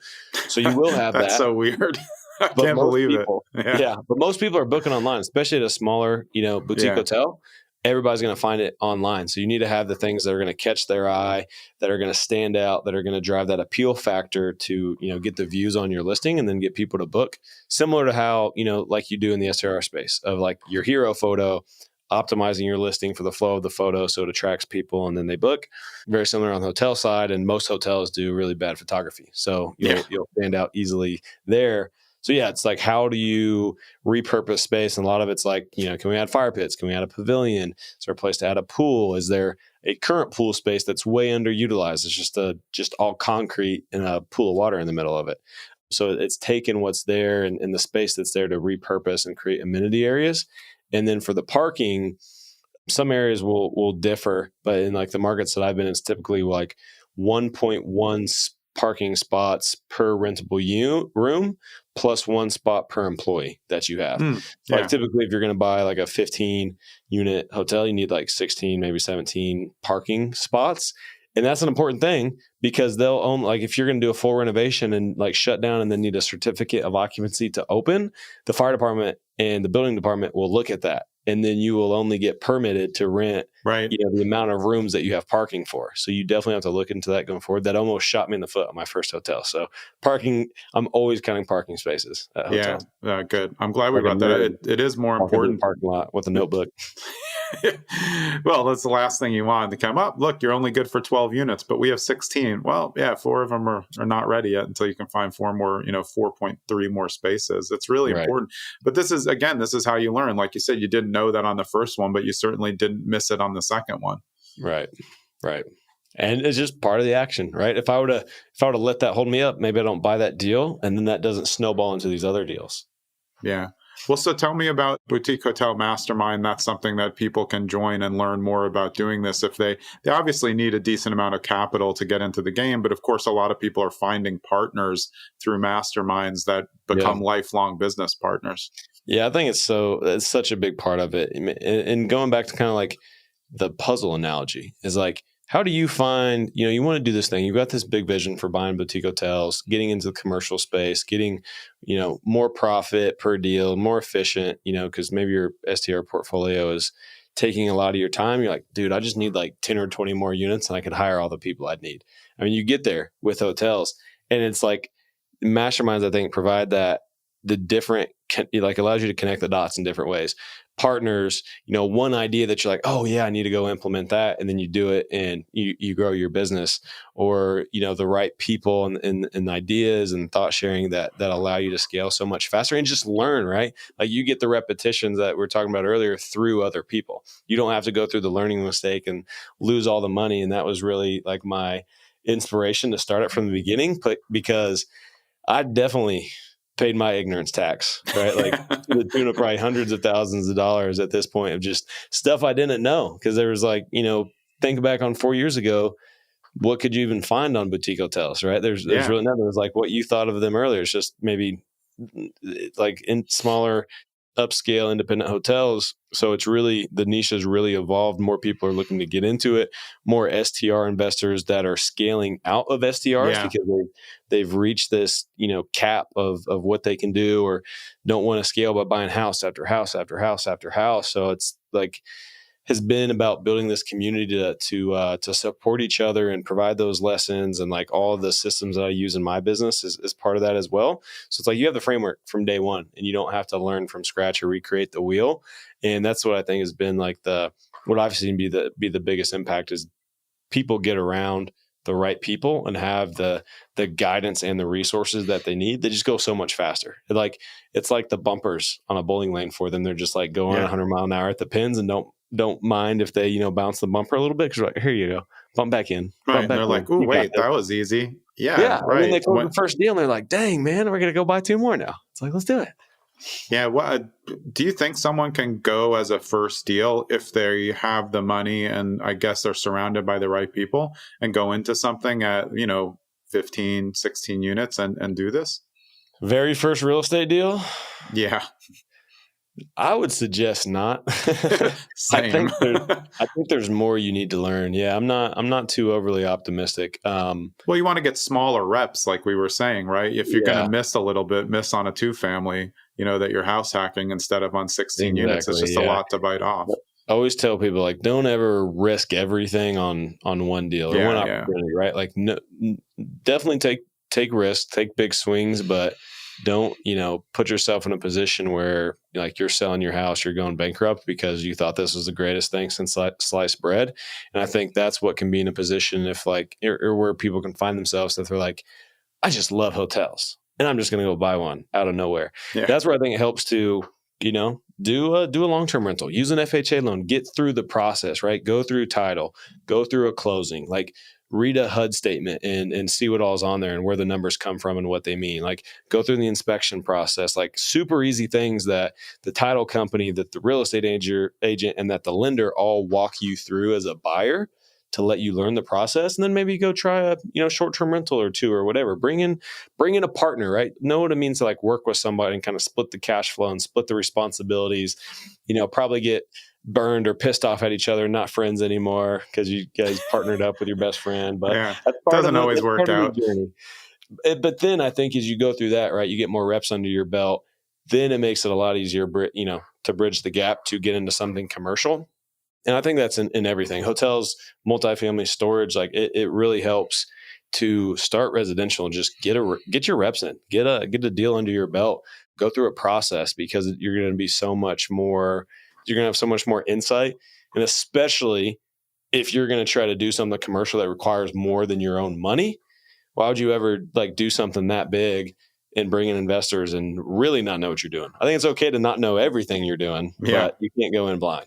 So you will have That's that. so weird. I can't believe people, it. Yeah. But most people are booking online, especially at a smaller, boutique hotel. Everybody's going to find it online. So you need to have the things that are going to catch their eye, that are going to stand out, that are going to drive that appeal factor to, get the views on your listing and then get people to book. Similar to how, like you do in the STR space of like your hero photo, optimizing your listing for the flow of the photo so it attracts people and then they book. Very similar on the hotel side, and most hotels do really bad photography. So you'll stand out easily there. So it's like, how do you repurpose space? And a lot of it's like, can we add fire pits? Can we add a pavilion? Is there a place to add a pool? Is there a current pool space that's way underutilized? It's just all concrete and a pool of water in the middle of it. So it's taken what's there and the space that's there to repurpose and create amenity areas. And then for the parking, some areas will differ, but in like the markets that I've been in, it's typically like 1.1 parking spots per rentable room plus 1 spot per employee that you have. Like typically if you're going to buy like a 15 unit hotel, you need like 16, maybe 17 parking spots. And that's an important thing because they'll own, like if you're going to do a full renovation and like shut down and then need a certificate of occupancy to open, the fire department and the building department will look at that. And then you will only get permitted to rent, the amount of rooms that you have parking for. So you definitely have to look into that going forward. That almost shot me in the foot on my first hotel. So parking, I'm always counting parking spaces at hotels. Yeah, good. I'm glad we brought that up. It is more important. Parking lot with a notebook. Well, that's the last thing you want to come up. Look, you're only good for 12 units, but we have 16. Well, 4 of them are not ready yet until you can find 4 more, 4.3 more spaces. It's really important. But this is how you learn. Like you said, you didn't know that on the first one, but you certainly didn't miss it on the second one. Right. And it's just part of the action, right? If I were to let that hold me up, maybe I don't buy that deal, and then that doesn't snowball into these other deals. Yeah. Well, so tell me about Boutique Hotel Mastermind. That's something that people can join and learn more about doing this. If they obviously need a decent amount of capital to get into the game, but of course, a lot of people are finding partners through masterminds that become lifelong business partners. Yeah, I think it's such a big part of it. And going back to kind of like the puzzle analogy is like, how do you find, you want to do this thing. You've got this big vision for buying boutique hotels, getting into the commercial space, getting, more profit per deal, more efficient, because maybe your STR portfolio is taking a lot of your time. You're like, dude, I just need like 10 or 20 more units and I could hire all the people I'd need. I mean, you get there with hotels and it's like masterminds, I think, provide the different like allows you to connect the dots in different ways. Partners, one idea that you're like, oh yeah, I need to go implement that. And then you do it and you grow your business. Or, the right people and ideas and thought sharing that allow you to scale so much faster and just learn, right? Like you get the repetitions that we were talking about earlier through other people. You don't have to go through the learning mistake and lose all the money. And that was really like my inspiration to start it from the beginning, but because I definitely paid my ignorance tax, right? Like to the tune of probably hundreds of thousands of dollars at this point of just stuff I didn't know. Because there was like, think back on 4 years ago, what could you even find on boutique hotels, right? There's really nothing. It was like what you thought of them earlier. It's just maybe like in smaller upscale independent hotels. So it's really, the niche has really evolved. More people are looking to get into it. More STR investors that are scaling out of STRs because they've reached this, cap of what they can do, or don't want to scale by buying house after house after house after house. So it's like, has been about building this community to support each other and provide those lessons, and like all of the systems that I use in my business is part of that as well. So it's like you have the framework from day one, and you don't have to learn from scratch or recreate the wheel. And that's what I think has been like what I've seen be the biggest impact is people get around the right people and have the guidance and the resources that they need. They just go so much faster. It's like the bumpers on a bowling lane for them. They're just like going 100 mile an hour at the pins and don't mind if they, bounce the bumper a little bit. Cause you're like, here you go, bump back in. Right. They're like, oh, wait, that was easy. Yeah. Yeah. Right. And then they close the first deal and they're like, dang, man, we're going to go buy 2 more now. It's like, let's do it. Yeah. What do you think someone can go as a first deal if they have the money and I guess they're surrounded by the right people and go into something at, 15, 16 units and do this? Very first real estate deal? Yeah. I would suggest not. Same. I think there's more you need to learn. Yeah, I'm not too overly optimistic. Well, you want to get smaller reps, like we were saying, right? If you're going to miss a little bit, miss on a 2-family, that you're house hacking instead of on 16 units. It's just a lot to bite off. I always tell people like, don't ever risk everything on one deal or one opportunity, right? Like, no, definitely take risks, take big swings, but don't, put yourself in a position where like you're selling your house, you're going bankrupt because you thought this was the greatest thing since sliced bread. And I think that's what can be in a position if like, or where people can find themselves that they're like, I just love hotels and I'm just going to go buy one out of nowhere. Yeah. That's where I think it helps to, do a long-term rental, use an FHA loan, get through the process, right? Go through title, go through a closing, like read a HUD statement and see what all's on there and where the numbers come from and what they mean. Like go through the inspection process, like super easy things that the title company, that the real estate agent, and that the lender all walk you through as a buyer to let you learn the process. And then maybe go try a, short-term rental or 2 or whatever. Bring in a partner, right? Know what it means to like work with somebody and kind of split the cash flow and split the responsibilities, probably get burned or pissed off at each other, not friends anymore because you guys partnered up with your best friend. But it doesn't always work out. But then I think as you go through that, right, you get more reps under your belt. Then it makes it a lot easier, to bridge the gap to get into something commercial. And I think that's in everything. Hotels, multifamily storage, like it really helps to start residential and just get your reps in, get a deal under your belt, go through a process because you're going to be so much more. You're going to have so much more insight. And especially if you're going to try to do something commercial that requires more than your own money, why would you ever like do something that big and bring in investors and really not know what you're doing? I think it's okay to not know everything you're doing, but you can't go in blind.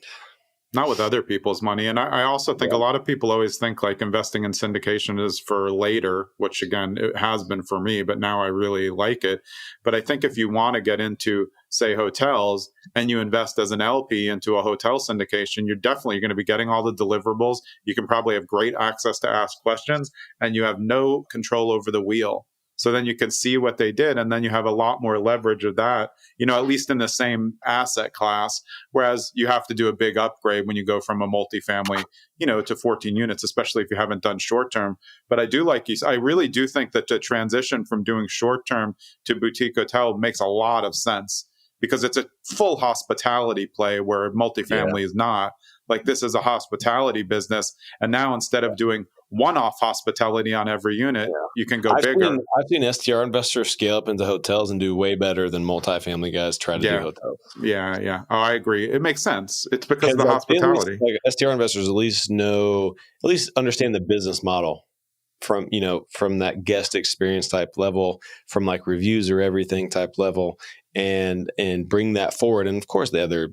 Not with other people's money. And I also think a lot of people always think like investing in syndication is for later, which again, it has been for me, but now I really like it. But I think if you want to get into, say, hotels and you invest as an LP into a hotel syndication, you're definitely going to be getting all the deliverables. You can probably have great access to ask questions and you have no control over the wheel. So then you can see what they did. And then you have a lot more leverage of that, at least in the same asset class. Whereas you have to do a big upgrade when you go from a multifamily, to 14 units, especially if you haven't done short term. But I really do think that the transition from doing short term to boutique hotel makes a lot of sense. because it's a full hospitality play where multifamily is not. Like, this is a hospitality business. And now instead of doing one-off hospitality on every unit, you can go bigger. I've seen STR investors scale up into hotels and do way better than multifamily guys try to do hotels. Yeah. Oh, I agree. It makes sense. It's because of the hospitality. STR investors at least understand the business model from that guest experience type level, from like reviews or everything type level, and bring that forward. And of course, their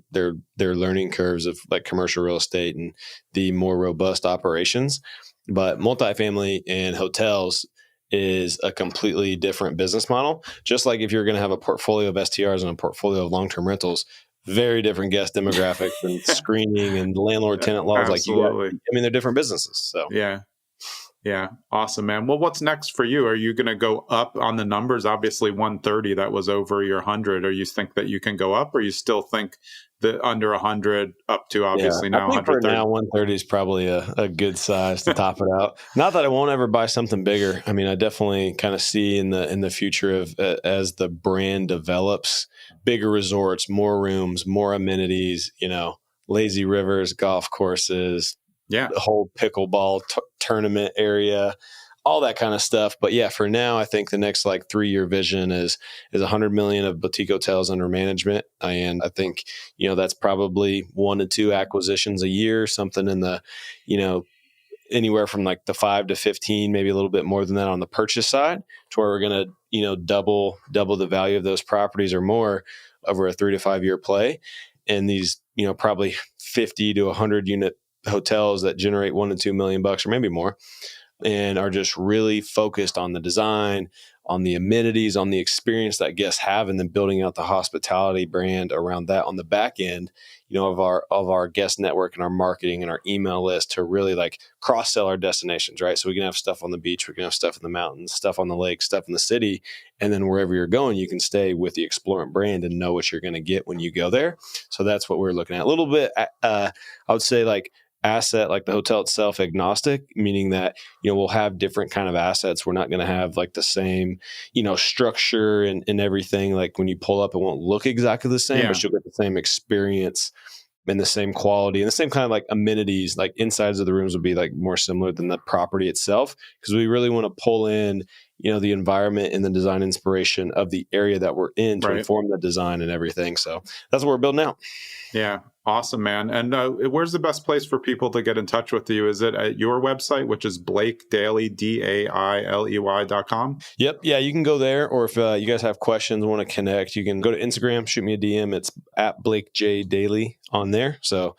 learning curves of like commercial real estate and the more robust operations. But multifamily and hotels is a completely different business model. Just like if you're going to have a portfolio of STRs and a portfolio of long-term rentals, very different guest demographics and screening and landlord-tenant laws. Absolutely. They're different businesses. So Yeah. Awesome, man. Well, what's next for you? Are you going to go up on the numbers? Obviously 130, that was over your 100. Or you think that you can go up, or you still think that under 100 up to obviously now 130? For now, 130 is probably a good size to top it out. Not that I won't ever buy something bigger. I mean, I definitely kind of see in the future of as the brand develops, bigger resorts, more rooms, more amenities, lazy rivers, golf courses, the whole pickleball tournament area, all that kind of stuff. But yeah, for now, I think the next 3-year vision is 100 million of boutique hotels under management. And I think, that's probably 1 to 2 acquisitions a year, something in the, anywhere from the 5 to 15, maybe a little bit more than that on the purchase side, to where we're going to, double the value of those properties or more over a 3 to 5 year play. And these, probably 50 to 100 unit hotels that generate $1 to $2 million or maybe more, and are just really focused on the design, on the amenities, on the experience that guests have, and then building out the hospitality brand around that on the back end, of our guest network and our marketing and our email list to really cross sell our destinations, right? So we can have stuff on the beach, we can have stuff in the mountains, stuff on the lake, stuff in the city, and then wherever you're going, you can stay with the Explorant brand and know what you're going to get when you go there. So that's what we're looking at. A little bit, I would say asset, like the hotel itself, agnostic, meaning that we'll have different kind of assets. We're not going to have the same structure and everything. Like when you pull up, it won't look exactly the same, but you'll get the same experience and the same quality and the same kind of amenities. Insides of the rooms will be more similar than the property itself, because we really want to pull in the environment and the design inspiration of the area that we're in to inform the design and everything. So that's what we're building out. Yeah. Awesome, man. And where's the best place for people to get in touch with you? Is it at your website, which is Blake Dailey, DAILEY.com? Yep. Yeah, you can go there. Or if you guys have questions, want to connect, you can go to Instagram, shoot me a DM. It's at Blake J. Dailey on there. So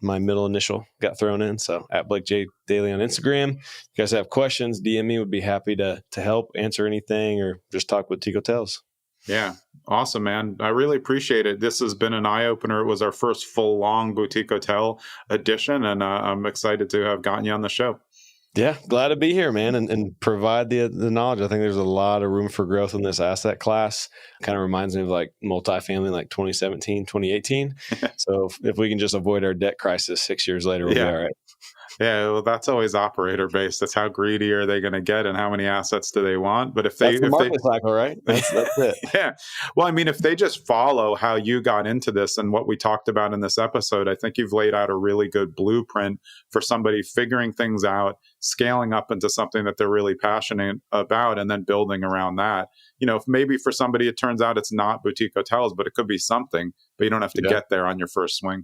my middle initial got thrown in. So at Blake J. Dailey on Instagram. If you guys have questions, DM me. Would be happy to help answer anything or just talk with Boutique Hotels. Yeah. Awesome, man. I really appreciate it. This has been an eye-opener. It was our first full long boutique hotel edition, and I'm excited to have gotten you on the show. Yeah, glad to be here, man, and provide the knowledge. I think there's a lot of room for growth in this asset class. Kind of reminds me of multifamily, 2017, 2018. So if we can just avoid our debt crisis 6 years later, we'll be all right. Yeah, well, that's always operator based. That's how greedy are they going to get, and how many assets do they want? But if that's the market cycle, right? That's it. Yeah. Well, I mean, if they just follow how you got into this and what we talked about in this episode, I think you've laid out a really good blueprint for somebody figuring things out, scaling up into something that they're really passionate about, and then building around that. If maybe for somebody it turns out it's not boutique hotels, but it could be something, but you don't have to get there on your first swing.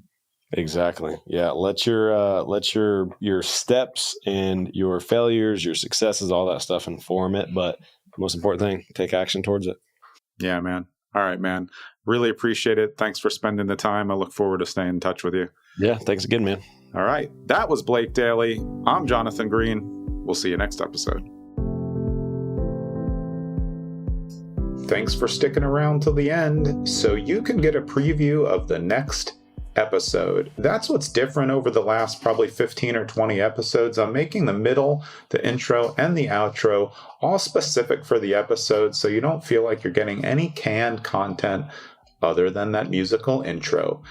Exactly. Yeah. Let your steps and your failures, your successes, all that stuff inform it. But the most important thing, take action towards it. Yeah, man. All right, man. Really appreciate it. Thanks for spending the time. I look forward to staying in touch with you. Yeah. Thanks again, man. All right. That was Blake Dailey. I'm Jonathan Green. We'll see you next episode. Thanks for sticking around till the end so you can get a preview of the next episode. That's what's different over the last probably 15 or 20 episodes. I'm making the middle, the intro, and the outro all specific for the episode, so you don't feel like you're getting any canned content other than that musical intro.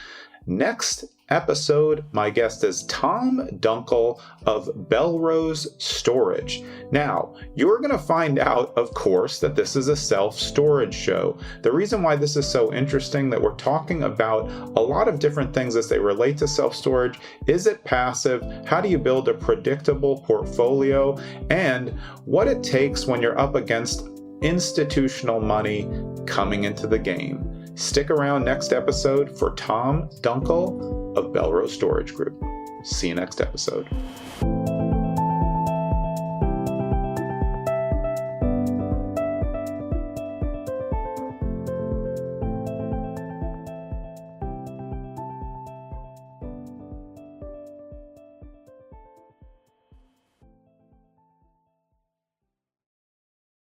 Next episode, my guest is Tom Dunkel of Belrose Storage. Now, you're going to find out, of course, that this is a self-storage show. The reason why this is so interesting that we're talking about a lot of different things as they relate to self-storage. Is it passive? How do you build a predictable portfolio? And what it takes when you're up against institutional money coming into the game. Stick around next episode for Tom Dunkel of Belrose Storage Group. See you next episode.